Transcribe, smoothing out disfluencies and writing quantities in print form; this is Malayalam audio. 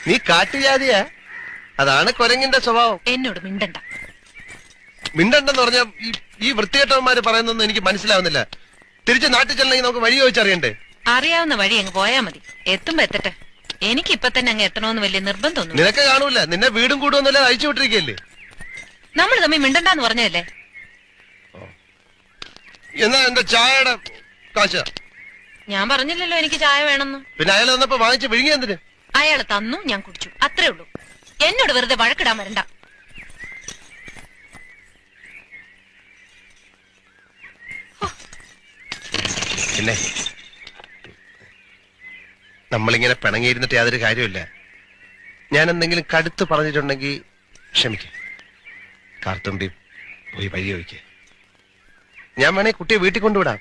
നീ കാട്ടുജാതിയാ, അതാണ് കുരങ്ങിന്റെ സ്വഭാവം. എന്നോട് മിണ്ടണ്ട. മിണ്ടണ്ടെന്ന് പറഞ്ഞ ഈ വൃത്തികെട്ടവന്മാര് പറയുന്നൊന്നും എനിക്ക് മനസ്സിലാവുന്നില്ല. തിരിച്ച് നാട്ടിൽ ചെല്ലണമെങ്കിൽ നമുക്ക് വഴി ചോദിച്ചറിയണ്ടേ? അറിയാവുന്ന വഴി അങ്ങ് പോയാ മതി. എത്തുമ്പോ എത്തട്ടെ. എനിക്ക് ഇപ്പൊ തന്നെ അങ്ങ് എത്തണമെന്ന് വലിയ നിർബന്ധമൊന്നും. നിനക്ക് കാണൂല, നിന്നെ വീടും കൂടുവൊന്നുമില്ല അയച്ചു വിട്ടിരിക്കല്ലേ. നമ്മൾ തമ്മിൽ മിണ്ടണ്ടെന്ന് പറഞ്ഞതല്ലേ. എന്നാ എന്റെ ചായയുടെ കാശ്? ഞാൻ പറഞ്ഞില്ലല്ലോ എനിക്ക് ചായ വേണമെന്ന്. പിന്നെ അയാൾ വന്നപ്പോ വാങ്ങിച്ച് വിഴുങ്ങി എന്തിന്? അയാള് തന്നു, ഞാൻ കുടിച്ചു, അത്രേ ഉള്ളൂ. എന്നോട് വെറുതെ വഴക്കിടാൻ വരണ്ട. പിന്നെ നമ്മളിങ്ങനെ പിണങ്ങിയിരുന്നിട്ട് യാതൊരു കാര്യമില്ല. ഞാൻ എന്തെങ്കിലും കടുത്ത് പറഞ്ഞിട്ടുണ്ടെങ്കിൽ ക്ഷമിക്കും. കാർത്തുമ്പി പോയി വഴി ഒഴിക്കേ. ഞാൻ വേണേ കുട്ടിയെ വീട്ടിൽ കൊണ്ടുവിടാം.